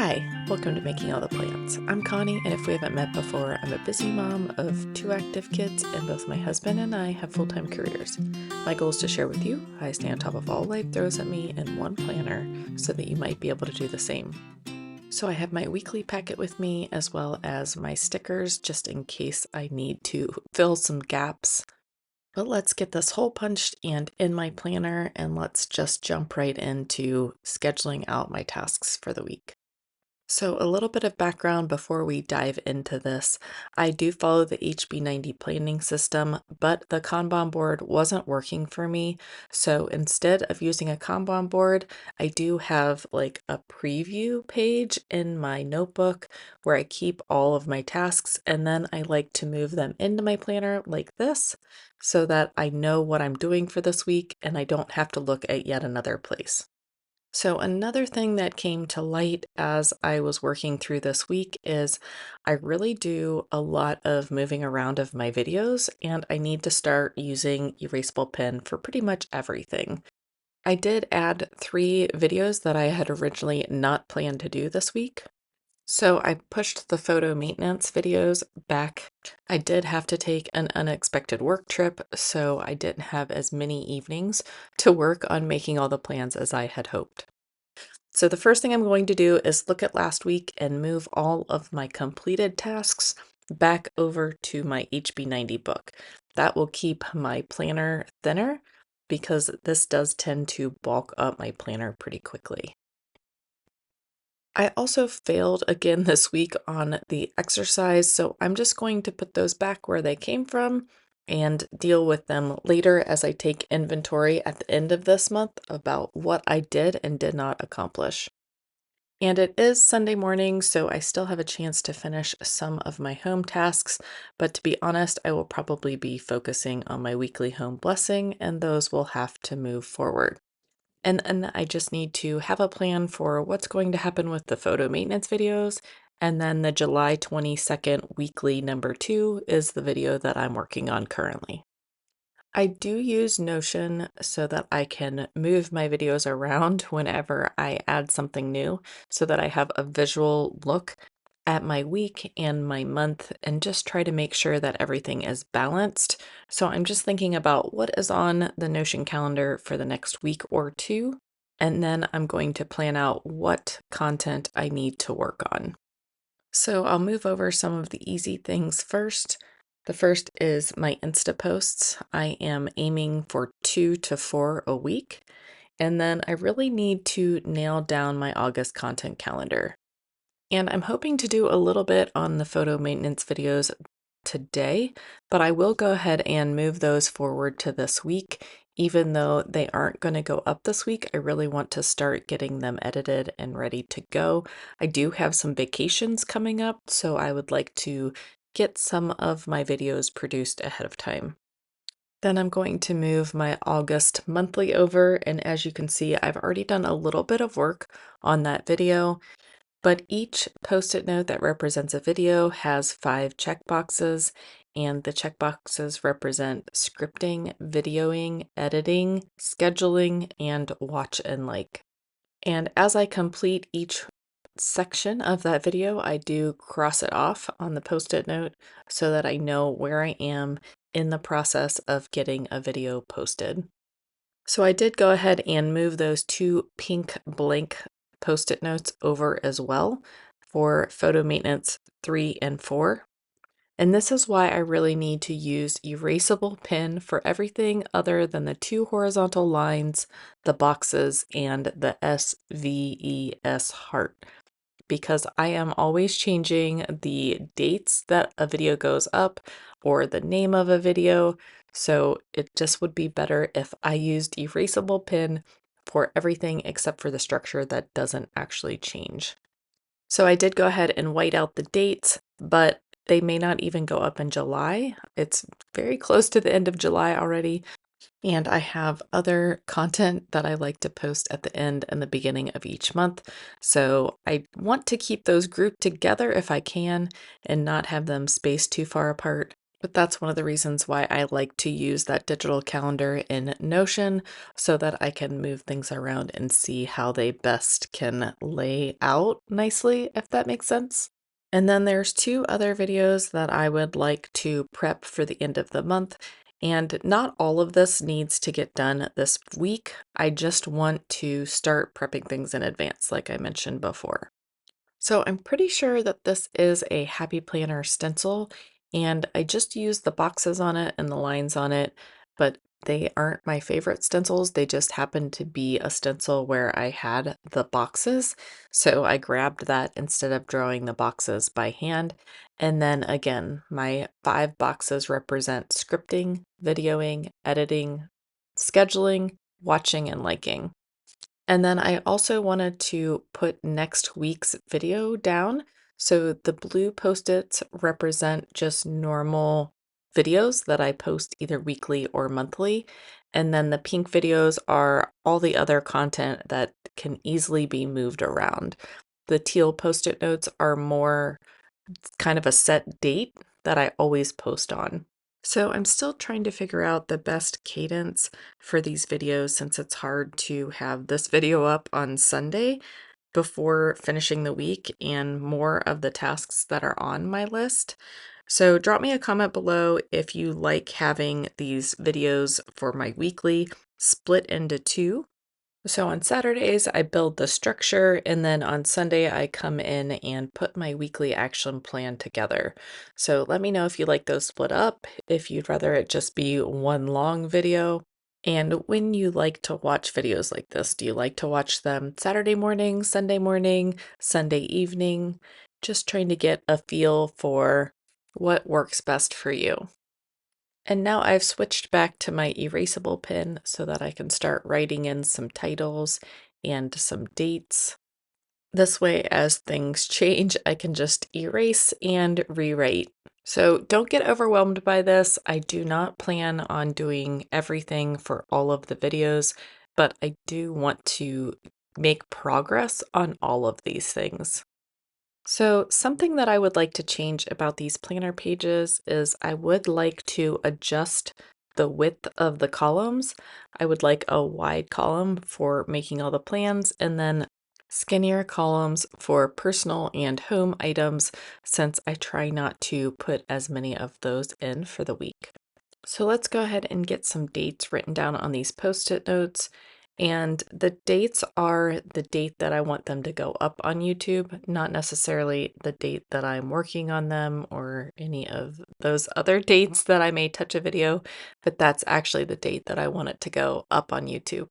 Hi, welcome to Making All the Plans. I'm Connie, and if we haven't met before, I'm a busy mom of two active kids, and both my husband and I have full-time careers. My goal is to share with you how I stay on top of all life throws at me in one planner so that you might be able to do the same. So I have my weekly packet with me as well as my stickers just in case I need to fill some gaps. But let's get this hole punched and in my planner, and let's just jump right into scheduling out my tasks for the week. So, a little bit of background before we dive into this. I do follow the HB90 planning system, but the Kanban board wasn't working for me. So, instead of using a Kanban board, I do have like a preview page in my notebook where I keep all of my tasks, and then I like to move them into my planner like this so that I know what I'm doing for this week and I don't have to look at yet another place. So, another thing that came to light as I was working through this week is I really do a lot of moving around of my videos, and I need to start using Erasable Pen for pretty much everything. I did add 3 videos that I had originally not planned to do this week. So I pushed the photo maintenance videos back. I did have to take an unexpected work trip, so I didn't have as many evenings to work on making all the plans as I had hoped. So the first thing I'm going to do is look at last week and move all of my completed tasks back over to my HB90 book. That will keep my planner thinner because this does tend to bulk up my planner pretty quickly. I also failed again this week on the exercise, so I'm just going to put those back where they came from and deal with them later as I take inventory at the end of this month about what I did and did not accomplish. And it is Sunday morning, so I still have a chance to finish some of my home tasks, but to be honest, I will probably be focusing on my weekly home blessing, and those will have to move forward. And I just need to have a plan for what's going to happen with the photo maintenance videos. And then the July 22nd weekly number 2 is the video that I'm working on currently. I do use Notion so that I can move my videos around whenever I add something new so that I have a visual look at my week and my month and just try to make sure that everything is balanced. So I'm just thinking about what is on the Notion calendar for the next week or two, and then I'm going to plan out what content I need to work on. So I'll move over some of the easy things first. The first is my Insta posts. I am aiming for 2 to 4 a week. And then I really need to nail down my August content calendar. And I'm hoping to do a little bit on the photo maintenance videos today, but I will go ahead and move those forward to this week. Even though they aren't going to go up this week, I really want to start getting them edited and ready to go. I do have some vacations coming up, so I would like to get some of my videos produced ahead of time. Then I'm going to move my August monthly over, and as you can see, I've already done a little bit of work on that video. But each post-it note that represents a video has 5 checkboxes, and the checkboxes represent scripting, videoing, editing, scheduling, and watch and like. And as I complete each section of that video, I do cross it off on the post-it note so that I know where I am in the process of getting a video posted. So I did go ahead and move those 2 pink blank post-it notes over as well for photo maintenance 3 and 4. And this is why I really need to use erasable pen for everything other than the 2 horizontal lines, the boxes, and the SVES heart. Because I am always changing the dates that a video goes up or the name of a video. So it just would be better if I used erasable pen for everything except for the structure that doesn't actually change. So I did go ahead and white out the dates, but they may not even go up in July. It's very close to the end of July already. And I have other content that I like to post at the end and the beginning of each month. So I want to keep those grouped together if I can and not have them spaced too far apart. But that's one of the reasons why I like to use that digital calendar in Notion so that I can move things around and see how they best can lay out nicely, if that makes sense. And then there's two other videos that I would like to prep for the end of the month. And not all of this needs to get done this week. I just want to start prepping things in advance, like I mentioned before. So I'm pretty sure that this is a Happy Planner stencil, and I just used the boxes on it and the lines on it, but they aren't my favorite stencils. They just happened to be a stencil where I had the boxes. So I grabbed that instead of drawing the boxes by hand. And then again, my 5 boxes represent scripting, videoing, editing, scheduling, watching, and liking. And then I also wanted to put next week's video down. So the blue post-its represent just normal videos that I post either weekly or monthly. And then the pink videos are all the other content that can easily be moved around. The teal post-it notes are more kind of a set date that I always post on. So I'm still trying to figure out the best cadence for these videos since it's hard to have this video up on Sunday before finishing the week and more of the tasks that are on my list. So drop me a comment below if you like having these videos for my weekly split into two. So on Saturdays, I build the structure, and then on Sunday, I come in and put my weekly action plan together. So let me know if you like those split up, if you'd rather it just be one long video, and when you like to watch videos like this. Do you like to watch them Saturday morning, Sunday evening? Just trying to get a feel for what works best for you. And now I've switched back to my erasable pen so that I can start writing in some titles and some dates. This way, as things change, I can just erase and rewrite. So don't get overwhelmed by this. I do not plan on doing everything for all of the videos, but I do want to make progress on all of these things. So, something that I would like to change about these planner pages is I would like to adjust the width of the columns. I would like a wide column for making all the plans and then skinnier columns for personal and home items since I try not to put as many of those in for the week. So let's go ahead and get some dates written down on these post-it notes. And the dates are the date that I want them to go up on YouTube, not necessarily the date that I'm working on them or any of those other dates that I may touch a video, but that's actually the date that I want it to go up on YouTube.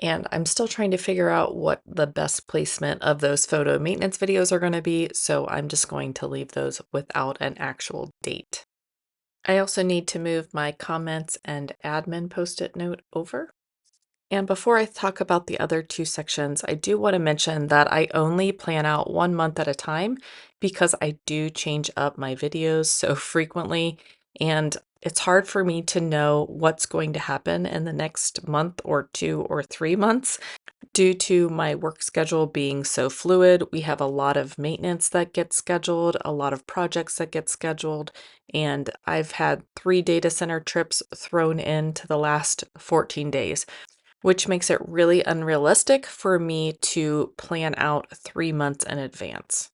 And I'm still trying to figure out what the best placement of those photo maintenance videos are going to be, so I'm just going to leave those without an actual date. I also need to move my comments and admin post-it note over. And before I talk about the other two sections, I do want to mention that I only plan out 1 month at a time because I do change up my videos so frequently, and it's hard for me to know what's going to happen in the next month or 2 or 3 months. Due to my work schedule being so fluid, we have a lot of maintenance that gets scheduled, a lot of projects that get scheduled, and I've had 3 data center trips thrown into the last 14 days, which makes it really unrealistic for me to plan out 3 months in advance.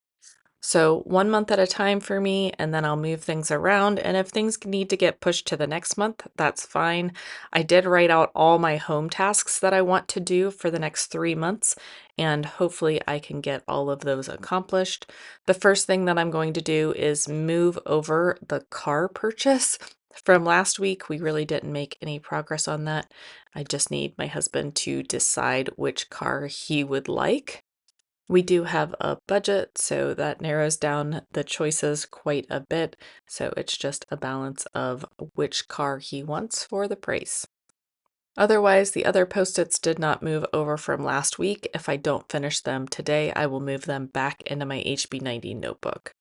So 1 month at a time for me, and then I'll move things around. And if things need to get pushed to the next month, that's fine. I did write out all my home tasks that I want to do for the next 3 months, and hopefully I can get all of those accomplished. The first thing that I'm going to do is move over the car purchase. From last week, we really didn't make any progress on that. I just need my husband to decide which car he would like. We do have a budget, so that narrows down the choices quite a bit. So it's just a balance of which car he wants for the price. Otherwise, the other post-its did not move over from last week. If I don't finish them today, I will move them back into my HB90 notebook.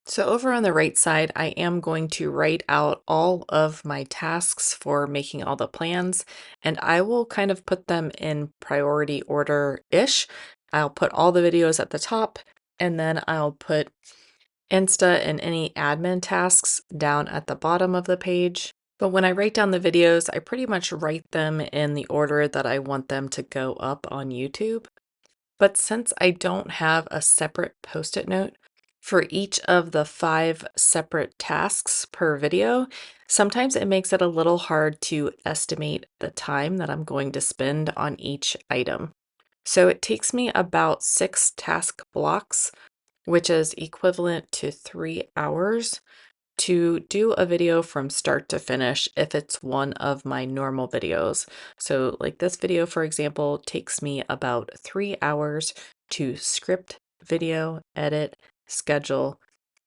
So over on the right side, I am going to write out all of my tasks for making all the plans, and I will kind of put them in priority order-ish. I'll put all the videos at the top, and then I'll put Insta and any admin tasks down at the bottom of the page. But when I write down the videos, I pretty much write them in the order that I want them to go up on YouTube. But since I don't have a separate post-it note for each of the 5 separate tasks per video, sometimes it makes it a little hard to estimate the time that I'm going to spend on each item. So it takes me about 6 task blocks, which is equivalent to 3 hours, to do a video from start to finish if it's one of my normal videos. So like this video, for example, takes me about 3 hours to script, video, edit, schedule,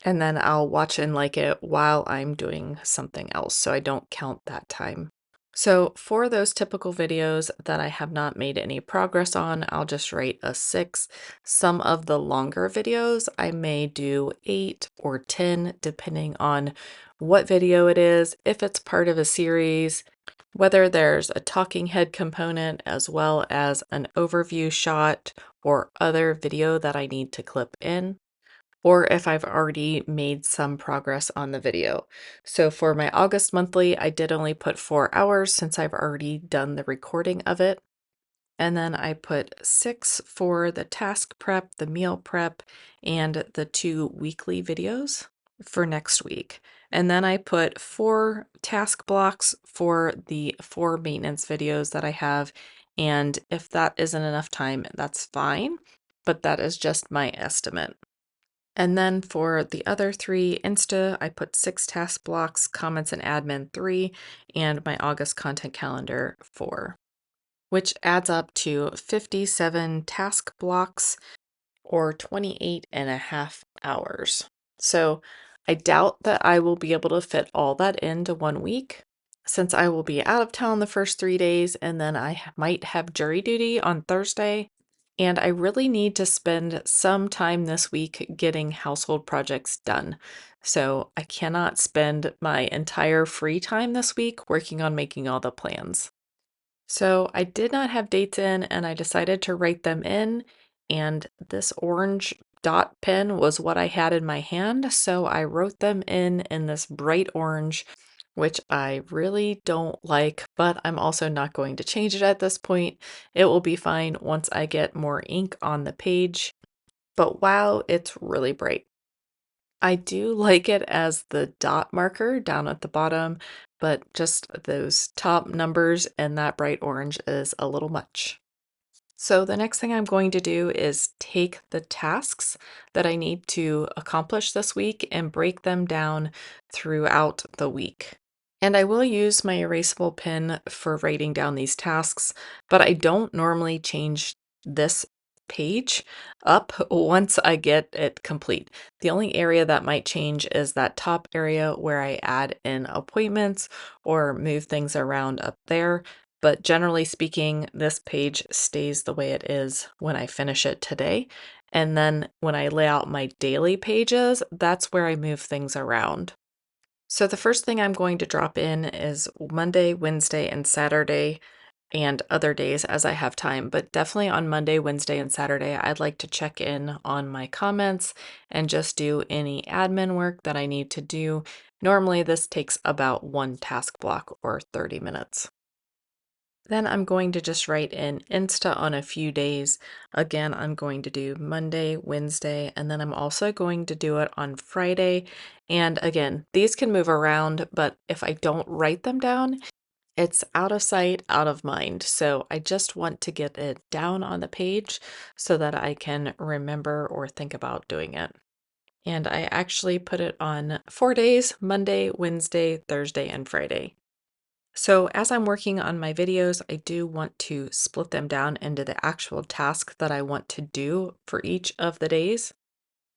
and then I'll watch and like it while I'm doing something else. So I don't count that time. So for those typical videos that I have not made any progress on, I'll just rate a 6. Some of the longer videos, I may do 8 or 10, depending on what video it is, if it's part of a series, whether there's a talking head component as well as an overview shot or other video that I need to clip in, or if I've already made some progress on the video. So for my August monthly, I did only put 4 hours since I've already done the recording of it. And then I put 6 for the task prep, the meal prep, and the 2 weekly videos for next week. And then I put 4 task blocks for the 4 maintenance videos that I have. And if that isn't enough time, that's fine, but that is just my estimate. And then for the other 3, Insta, I put 6 task blocks, comments and admin 3, and my August content calendar 4, which adds up to 57 task blocks or 28.5 hours. So I doubt that I will be able to fit all that into 1 week since I will be out of town the first 3 days and then I might have jury duty on Thursday. And I really need to spend some time this week getting household projects done. So I cannot spend my entire free time this week working on making all the plans. So I did not have dates in and I decided to write them in. And this orange dot pen was what I had in my hand. So I wrote them in this bright orange, which I really don't like, but I'm also not going to change it at this point. It will be fine once I get more ink on the page. But wow, it's really bright. I do like it as the dot marker down at the bottom, but just those top numbers and that bright orange is a little much. So the next thing I'm going to do is take the tasks that I need to accomplish this week and break them down throughout the week. And I will use my erasable pen for writing down these tasks, but I don't normally change this page up once I get it complete. The only area that might change is that top area where I add in appointments or move things around up there. But generally speaking, this page stays the way it is when I finish it today. And then when I lay out my daily pages, that's where I move things around. So the first thing I'm going to drop in is Monday, Wednesday, and Saturday, and other days as I have time. But definitely on Monday, Wednesday, and Saturday, I'd like to check in on my comments and just do any admin work that I need to do. Normally, this takes about 1 task block or 30 minutes. Then I'm going to just write in Insta on a few days. Again, I'm going to do Monday, Wednesday, and then I'm also going to do it on Friday. And again, these can move around, but if I don't write them down, it's out of sight, out of mind. So I just want to get it down on the page so that I can remember or think about doing it. And I actually put it on 4 days, Monday, Wednesday, Thursday, and Friday. So as I'm working on my videos, I do want to split them down into the actual task that I want to do for each of the days.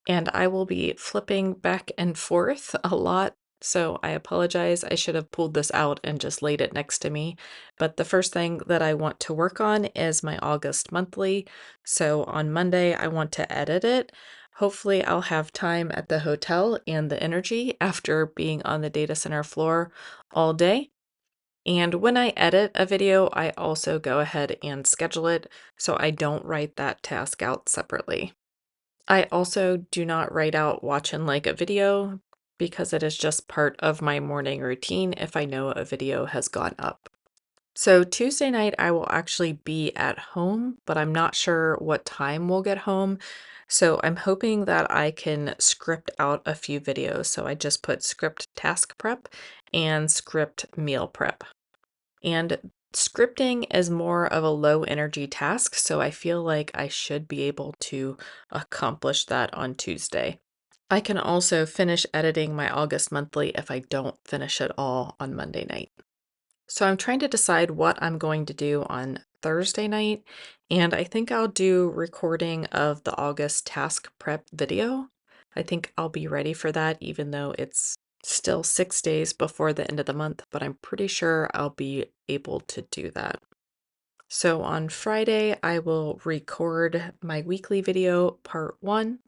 And I will be flipping back and forth a lot. So I apologize. I should have pulled this out and just laid it next to me. But the first thing that I want to work on is my August monthly. So on Monday, I want to edit it. Hopefully, I'll have time at the hotel and the energy after being on the data center floor all day. And when I edit a video, I also go ahead and schedule it so I don't write that task out separately. I also do not write out watch and like a video because it is just part of my morning routine if I know a video has gone up. So Tuesday night, I will actually be at home, but I'm not sure what time we'll get home. So I'm hoping that I can script out a few videos. So I just put script task prep and script meal prep. And scripting is more of a low energy task, so I feel like I should be able to accomplish that on Tuesday. I can also finish editing my August monthly if I don't finish it all on Monday night. So I'm trying to decide what I'm going to do on Thursday night, and I think I'll do recording of the August task prep video. I think I'll be ready for that, even though it's still 6 days before the end of the month, but I'm pretty sure I'll be able to do that. So on Friday, I will record my weekly video part one.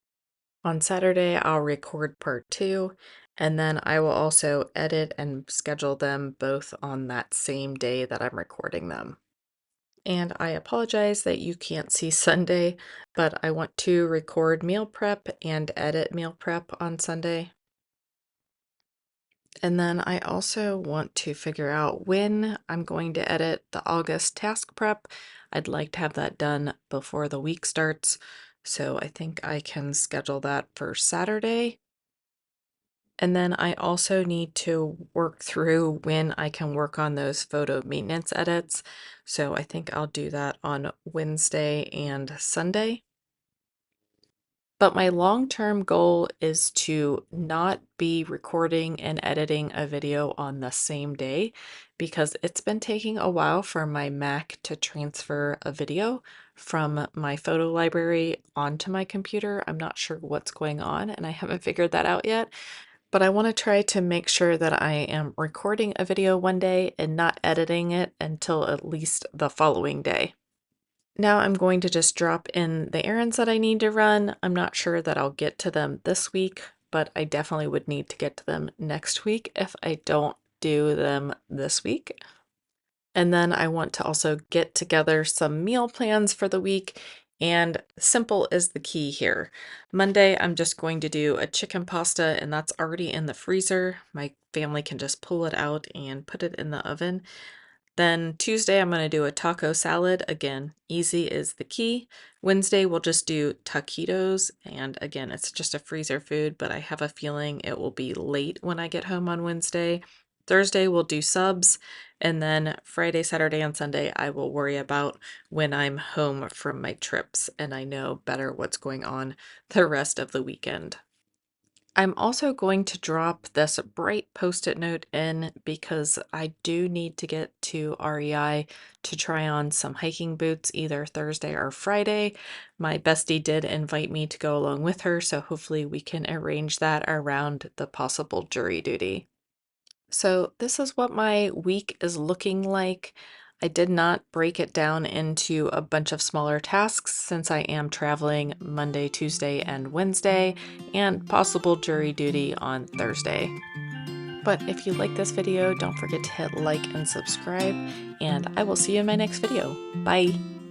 On Saturday, I'll record part two, and then I will also edit and schedule them both on that same day that I'm recording them. And I apologize that you can't see Sunday, but I want to record meal prep and edit meal prep on Sunday. And then I also want to figure out when I'm going to edit the August task prep. I'd like to have that done before the week starts, so I think I can schedule that for Saturday. And then I also need to work through when I can work on those photo maintenance edits. So I think I'll do that on Wednesday and Sunday. But my long-term goal is to not be recording and editing a video on the same day because it's been taking a while for my Mac to transfer a video from my photo library onto my computer. I'm not sure what's going on and I haven't figured that out yet. But I want to try to make sure that I am recording a video one day and not editing it until at least the following day. Now I'm going to just drop in the errands that I need to run. I'm not sure that I'll get to them this week, but I definitely would need to get to them next week if I don't do them this week. And then I want to also get together some meal plans for the week, and simple is the key here. Monday, I'm just going to do a chicken pasta, and that's already in the freezer. My family can just pull it out and put it in the oven. Then Tuesday, I'm going to do a taco salad. Again, easy is the key. Wednesday, we'll just do taquitos. And again, it's just a freezer food, but I have a feeling it will be late when I get home on Wednesday. Thursday, we'll do subs. And then Friday, Saturday, and Sunday, I will worry about when I'm home from my trips and I know better what's going on the rest of the weekend. I'm also going to drop this bright post-it note in because I do need to get to REI to try on some hiking boots either Thursday or Friday. My bestie did invite me to go along with her, so hopefully we can arrange that around the possible jury duty. So this is what my week is looking like. I did not break it down into a bunch of smaller tasks since I am traveling Monday, Tuesday, and Wednesday, and possible jury duty on Thursday. But if you like this video, don't forget to hit like and subscribe, and I will see you in my next video. Bye!